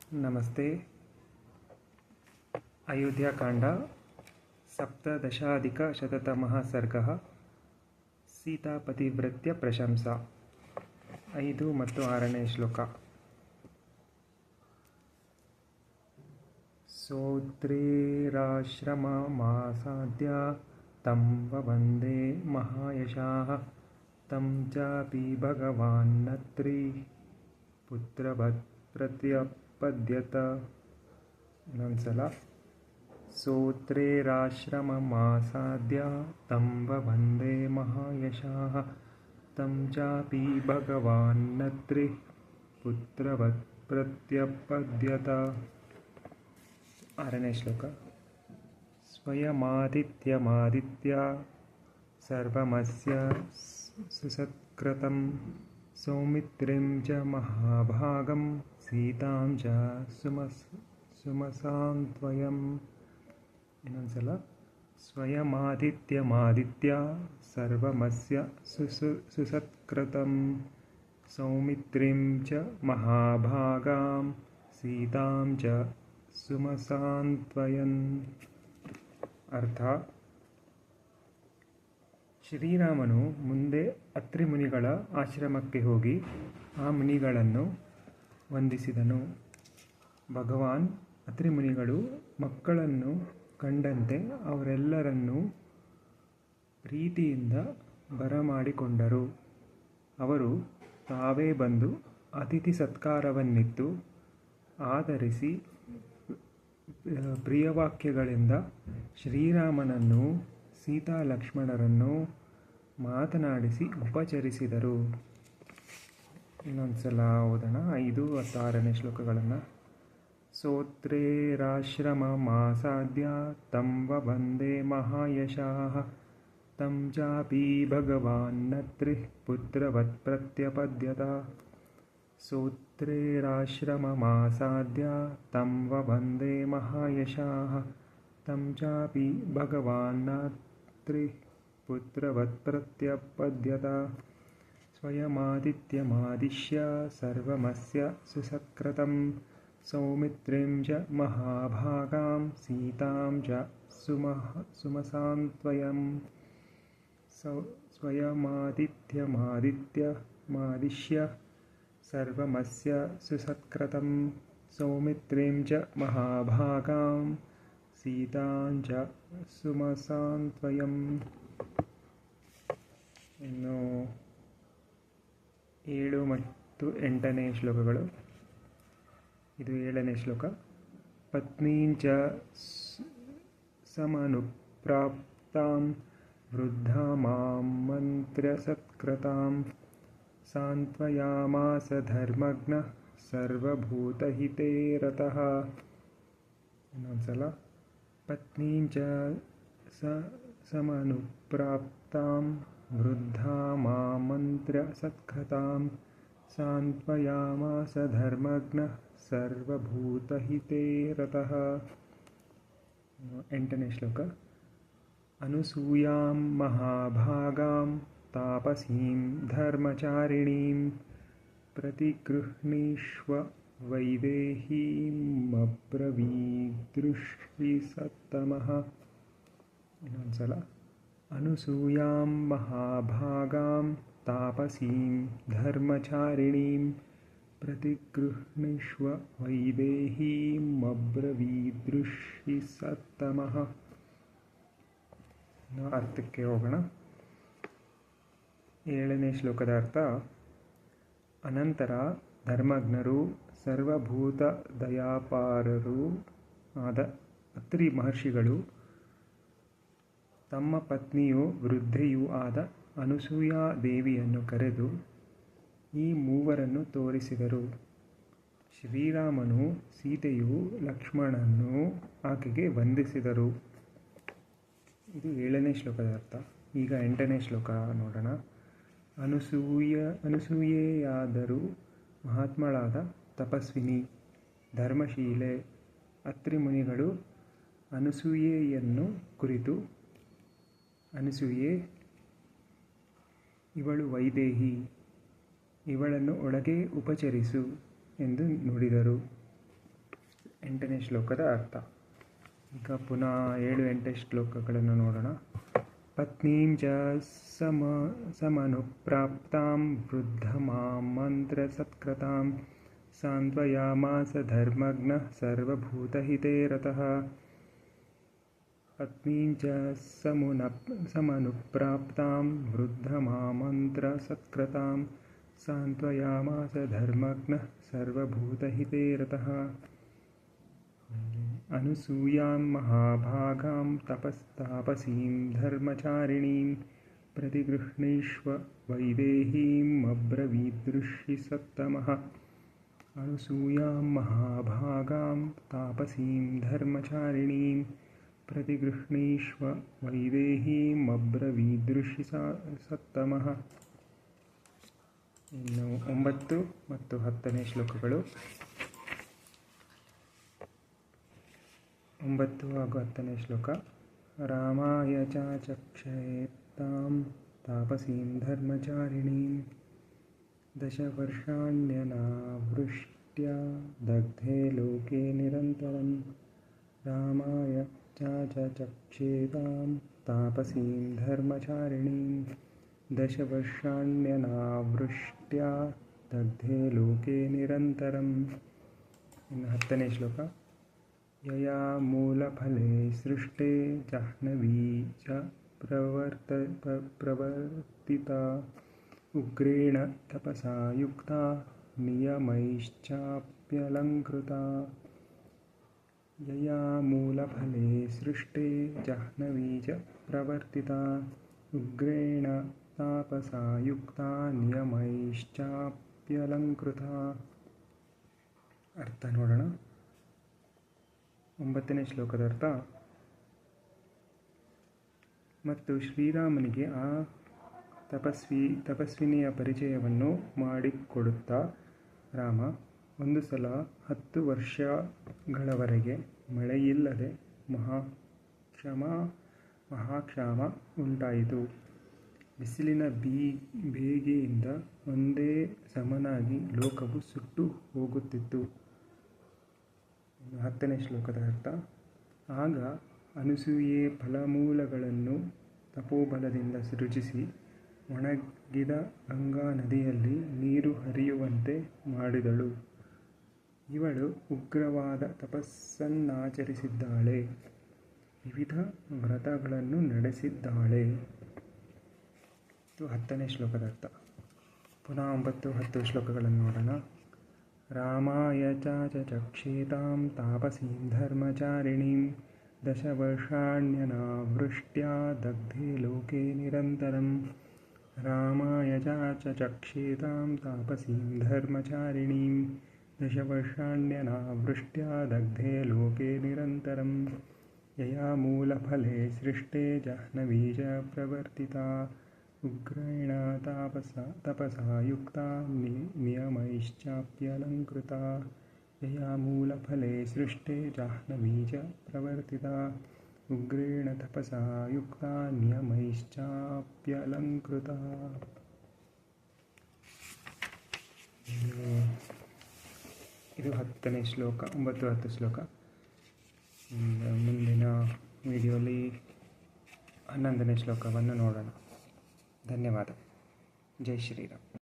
ನಮಸ್ತೆ. ಅಯೋಧ್ಯಾಕಾಂಡ ಸಪ್ತದಶಾಧಿಕಶತತಮಃ ಸರ್ಗಃ. ಸೀತಾಪತಿವ್ರತ್ಯ ಪ್ರಶಂಸಾ. 5 ಮತ್ತು 6ನೇ ಶ್ಲೋಕ. ಸೋತ್ರೇರಾಶ್ರಮಮಾಸಾದ್ಯ ತಂ ವಂದೇ ಮಹಾಯಶಾಃ ತಂ ಚಾಪಿ ಭಗವಾನ್ನತ್ರಿ ಪುತ್ರವತ್ ಪ್ರತ್ಯಪದ್ಯತ. ಇನ್ನೊಂದ್ಸಲ. ಸೋತ್ರೇರಾಶ್ರಮಮಾಸಾದ್ಯ ತಂ ವಂದೇ ಮಹಾಯಶಾಃ ತಂ ಚಾಪಿ ಭಗವಾನ್ನತ್ರಿ ಪುತ್ರವತ್ ಪ್ರತ್ಯಪದ್ಯತ. 6ನೇ ಶ್ಲೋಕ. ಸ್ವಯಮಾದಿತ್ಯಮಾದಿತ್ಯ ಸರ್ವಮಸ್ಯ ಸುಸತ್ಕೃತಂ ಸೌಮಿತ್ರಿಂ ಚ ಮಹಾಭಾಗಂ ಸೀತಾಂ ಚ ಸುಮಸಾಂತ್ವಯಂ. ಇನ್ನೊಂದ್ಸಲ. ಸ್ವಯಮಾದಿತ್ಯಮಾದಿತ್ಯ ಸರ್ವಮಸ್ಯ ಸುಸತ್ಕೃತಂ ಸೌಮಿತ್ರಿಂ ಚ ಮಹಾಭಾಗಾಂ ಸೀತಾಂ ಚ ಸುಮಸಾಂತ್ವಯನ್. ಅರ್ಥ: ಶ್ರೀರಾಮನು ಮುಂದೆ ಅತ್ರಿ ಮುನಿಗಳ ಆಶ್ರಮಕ್ಕೆ ಹೋಗಿ ಆ ಮುನಿಗಳನ್ನು ವಂದಿಸಿದನು. ಭಗವಾನ್ ಅತ್ರಿ ಮುನಿಗಳು ಮಕ್ಕಳನ್ನು ಕಂಡಂತೆ ಅವರೆಲ್ಲರನ್ನೂ ಪ್ರೀತಿಯಿಂದ ಬರಮಾಡಿಕೊಂಡರು. ಅವರು ತಾವೇ ಬಂದು ಅತಿಥಿ ಸತ್ಕಾರವನ್ನಿತ್ತು ಆದರಿಸಿ ಪ್ರಿಯವಾಕ್ಯಗಳಿಂದ ಶ್ರೀರಾಮನನ್ನು ಸೀತಾ ಲಕ್ಷ್ಮಣರನ್ನು ಮಾತನಾಡಿಸಿ ಉಪಚರಿಸಿದರು. ಇನ್ನೊಂದ್ಸಲ ಓದೋಣ 5 ಮತ್ತು 6ನೇ ಶ್ಲೋಕಗಳನ್ನು. ಸೋತ್ರೇರಾಶ್ರಮಮಾಸಾದ್ಯ ತಂ ವಂದೇ ಮಹಾಯಶಾಃ ತಂ ಚಾಪಿ ಭಗವಾನ್ನತ್ರಿ ಪುತ್ರವತ್ ಪ್ರತ್ಯಪದ್ಯತ. ಸೋತ್ರೇರಾಶ್ರಮಮಾಸಾದ್ಯ ತಂ ವಂದೇ ಮಹಾಯಶಾಃ ತಂ ಚಾಪಿ ಭಗವಾನ್ನತ್ರಿ ಪುತ್ರವತ್ ಪ್ರತ್ಯಪದ್ಯತ. ಸ್ವಯಮಾದಿತ್ಯಮಾದಿಶ್ಯ ಸರ್ವಮಸ್ಯ ಸುಸತ್ಕೃತಂ ಸೌಮಿತ್ರಿಂ ಚ ಮಹಾಭಾಗಾಂ ಸೀತಾಂ ಚ ಸುಮಸಾಂತ್ವಯಂ. ಸ್ವಯಮಾದಿತ್ಯಮಾದಿತ್ಯಮಾದಿಶ್ಯ ಸರ್ವಮಸ್ಯ ಸುಸತ್ಕೃತಂ ಸೌಮಿತ್ರಿಂ ಚ ಮಹಾಭಾಗಾಂ ಸೀತಾಂ ಚ ಸುಮಸಾಂತ್ವಯಂ. ಇನ್ನು 7 ಮತ್ತು 8ನೇ ಶ್ಲೋಕಗಳು. ಇದು 7ನೇ ಶ್ಲೋಕ. ಪತ್ನೀಂಚ ಸಮನುಪ್ರಾಪ್ತಾಂ ವೃದ್ಧಾಮಾಮಂತ್ರ್ಯ ಸತ್ಕೃತಾಂ ಸಾಂತ್ವಯಾಮಾಸ ಧರ್ಮಜ್ಞಃ ಸರ್ವಭೂತಹಿತೇ ರತಃ. ಇನ್ನೊಂದ್ಸಲ. ಪತ್ನೀಂಚ ಸಮನುಪ್ರಾಪ್ತಾಂ ವೃದ್ಧಾಮಾಮಂತ್ರ್ಯ ಸತ್ಕೃತಾಂ ಸಾಂತ್ವಯಾಮಾಸ ಧರ್ಮಜ್ಞಃ ಸರ್ವಭೂತಹಿತೇ ರತಃ. 8ನೇ ಶ್ಲೋಕ. ಅನುಸೂಯಾಂ ಮಹಾಭಾಗಾಂ ತಾಪಸೀಂ ಧರ್ಮಚಾರಿಣೀಂ ಪ್ರತಿಗೃಹ್ಣೀಷ್ವ ವೈದೇಹೀಮಬ್ರವೀದೃಷಿಸತ್ತಮಃ. ಇನ್ನೊಂದ್ಸಲ. ಅನುಸೂಯಾಂ ಮಹಾಭಾಗಾಂ ತಾಪಸೀಂ ಧರ್ಮಚಾರಿಣೀಂ ಪ್ರತಿಗೃಹ್ಣೀಷ್ವ ವೈದೇಹೀಮಬ್ರವೀದೃಷಿಸತ್ತಮಃ. ಅರ್ಥಕ್ಕೆ ಹೋಗೋಣ. 7ನೇ ಶ್ಲೋಕದ ಅರ್ಥ: ಅನಂತರ ಧರ್ಮಜ್ಞರು ಸರ್ವಭೂತ ದಯಾಪಾರರೂ ಆದ ಅತ್ರಿ ಮಹರ್ಷಿಗಳು ತಮ್ಮ ಪತ್ನಿಯೂ ವೃದ್ಧೆಯೂ ಆದ ಅನಸೂಯಾ ದೇವಿಯನ್ನು ಕರೆದು ಈ ಮೂವರನ್ನು ತೋರಿಸಿದರು. ಶ್ರೀರಾಮನು ಸೀತೆಯು ಲಕ್ಷ್ಮಣನನ್ನು ಆಕೆಗೆ ವಂದಿಸಿದರು. ಇದು 7ನೇ ಶ್ಲೋಕದ ಅರ್ಥ. ಈಗ 8ನೇ ಶ್ಲೋಕ ನೋಡೋಣ. ಅನಸೂಯೆಯಾದರೂ ಮಹಾತ್ಮಳಾದ ತಪಸ್ವಿನಿ ಧರ್ಮಶೀಲೆ. ಅತ್ರಿ ಮುನಿಗಳು ಅನಸೂಯೆಯನ್ನು ಕುರಿತು, ಅನಸೂಯೆ ಇವಳು ವೈದೇಹಿ, ಇವಳನ್ನು ಒಳಗೆ ಉಪಚರಿಸು ಎಂದು ನುಡಿದರು. 8ನೇ ಶ್ಲೋಕದ ಅರ್ಥ. ಈಗ ಪುನಃ 7-8 ಶ್ಲೋಕಗಳನ್ನು ನೋಡೋಣ. ಪತ್ನೀಂ ಚ ಸಮನುಪ್ರಾಪ್ತಾಂ ವೃದ್ಧಮಾಂ ಮಂತ್ರಸತ್ಕೃತಾಂ ಸಾಂತ್ವಯಾಮಾಸ ಧರ್ಮಜ್ಞಃ ಸರ್ವಭೂತಹಿತೇ ರತಃ. ಪತ್ನೀಂ ಚ ಸಮನುಪ್ರಾಪ್ತಾಂ ವೃದ್ಧಮಾಂ ಮಂತ್ರಸತ್ಕೃತಾಂ ಸಾಂತ್ವಯಾಮಾಸ ಧರ್ಮಜ್ಞಃ ಸರ್ವಭೂತಹಿತೇ ರತಃ. ಅನುಸೂಯಾಂ ಮಹಾಭಾಗಾಂ ತಾಪಸೀಂ ಧರ್ಮಚಾರಿಣೀಂ ಪ್ರತಿಗೃಹ್ಣೀಷ್ವ ವೈದೇಹೀಂ ಅಬ್ರವೀದೃಷಿ ಸತ್ತಮಃ. ಅನುಸೂಯಾಂ ಮಹಾಭಾಗಾಂ ತಾಪಸೀಂ ಧರ್ಮಚಾರಿಣೀಂ ಪ್ರತಿಗೃಹ್ಣೀಷ್ವ ವೈದೇಹೀಂ ಅಬ್ರವೀದೃಷಿ ಸತ್ತಮಃ. ಇನ್ನು 9 ಮತ್ತು 10ನೇ ಶ್ಲೋಕಗಳು. 9 ಹಾಗೂ 10ನೇ ಶ್ಲೋಕ. ರಾಮಾಯ ಚಕ್ಷೇತಾಂ ತಾಪಸೀಂ ಧರ್ಮಚಾರಿಣೀಂ ದಶವರ್ಷಾಣ್ಯನಾವೃಷ್ಟ್ಯಾ ದಗ್ಧೇ ಲೋಕೆ ನಿರಂತರಂ. ರಾಮಾಯ ಚಕ್ಷೇತಾಂ ತಾಪಸೀಂ ಧರ್ಮಚಾರಿಣೀಂ ದಶವರ್ಷಾಣ್ಯನಾವೃಷ್ಟ್ಯಾ ದಗ್ಧೇ ಲೋಕೆ ನಿರಂತರಂ. ಇನ್ನು 10ನೇ ಶ್ಲೋಕ. ಯಯಾ ಮೂಲಫಲೇ ಸೃಷ್ಟೇ ಜಾಹ್ನವೀ ಚ ಪ್ರವರ್ತಿತಾ ಉಗ್ರೇಣ ತಪಸಾ ಯುಕ್ತಾ ನಿಯಮೈಶ್ಚಾಪ್ಯಲಂಕೃತಾ. ಯಯಾ ಮೂಲಫಲೇ ಸೃಷ್ಟೇ ಜಾಹ್ನವೀ ಚ ಪ್ರವರ್ತಿತಾ ಉಗ್ರೇಣ ತಪಸಾ ಯುಕ್ತಾ ನಿಯಮೈಶ್ಚಾಪ್ಯಲಂಕೃತಾ. ಅರ್ಥ ನೋಡೋಣ. 9ನೇ ಶ್ಲೋಕದ ಅರ್ಥ. ಮತ್ತು ಶ್ರೀರಾಮನಿಗೆ ಆ ತಪಸ್ವಿನಿಯ ಪರಿಚಯವನ್ನು ಮಾಡಿಕೊಡುತ್ತಾ ರಾಮ, ಒಂದು ಸಲ 10 ವರ್ಷಗಳವರೆಗೆ ಮಳೆಯಿಲ್ಲದೆ ಮಹಾಕ್ಷಾಮ ಉಂಟಾಯಿತು. ಬಿಸಿಲಿನ ಬೇಗೆಯಿಂದ ಒಂದೇ ಸಮನಾಗಿ ಲೋಕವು ಸುಟ್ಟು ಹೋಗುತ್ತಿತ್ತು. 10ನೇ ಶ್ಲೋಕದ ಅರ್ಥ. ಆಗ ಅನಸೂಯೆ ಫಲಮೂಲಗಳನ್ನು ತಪೋಬಲದಿಂದ ಸೃಜಿಸಿ ಒಣಗಿದ ಗಂಗಾ ನದಿಯಲ್ಲಿ ನೀರು ಹರಿಯುವಂತೆ ಮಾಡಿದಳು. ಇವಳು ಉಗ್ರವಾದ ತಪಸ್ಸನ್ನಾಚರಿಸಿದ್ದಾಳೆ, ವಿವಿಧ ವ್ರತಗಳನ್ನು ನಡೆಸಿದ್ದಾಳೆ. 10ನೇ ಶ್ಲೋಕದ ಅರ್ಥ. ಪುನಃ 9-10 ಶ್ಲೋಕಗಳನ್ನು ನೋಡೋಣ. ರಾಮಾಯ ಚಕ್ಷೇತಾಂ ತಾಪಸೀಂ ಧರ್ಮಚಾರಿಣೀಂ ದಶವರ್ಷಾಣ್ಯನಾವೃಷ್ಟ್ಯಾ ದಗ್ಧೇ ಲೋಕೆ ನಿರಂತರಂ. ರಾಮಾಯ ಚಕ್ಷೇತಾಂ ತಾಪಸೀಂ ಧರ್ಮಚಾರಿಣೀಂ ದಶವರ್ಷಾಣ್ಯನಾವೃಷ್ಟ್ಯಾ ದಗ್ಧೇ ಲೋಕೆ ನಿರಂತರಂ. ಯಯಾ ಮೂಲಫಲೇ ಸೃಷ್ಟೇ ಜಾಹ್ನವೀ ಚ ಪ್ರವರ್ತಿತಾ ಉಗ್ರೇಣ ತಪಸಾ ಯುಕ್ತಾ ನಿಯಮೈಶ್ಚಾಪ್ಯಲಂಕೃತಾ. ಯಯಾ ಮೂಲಫಲೇ ಸೃಷ್ಟೇ ಜಾಹ್ನವೀ ಚ ಪ್ರವರ್ತಿತಾ ಉಗ್ರೇಣ ತಪಸಾ ಯುಕ್ತಾ ನಿಯಮೈಶ್ಚಾಪ್ಯಲಂಕೃತಾ. ಇದು 10ನೇ ಶ್ಲೋಕ. 9-10 ಶ್ಲೋಕ. ಮುಂದಿನ ವಿಡಿಯೋಲಿ 11ನೇ ಶ್ಲೋಕವನ್ನು ನೋಡೋಣ. ಧನ್ಯವಾದ. ಜೈ ಶ್ರೀರಾಮ್.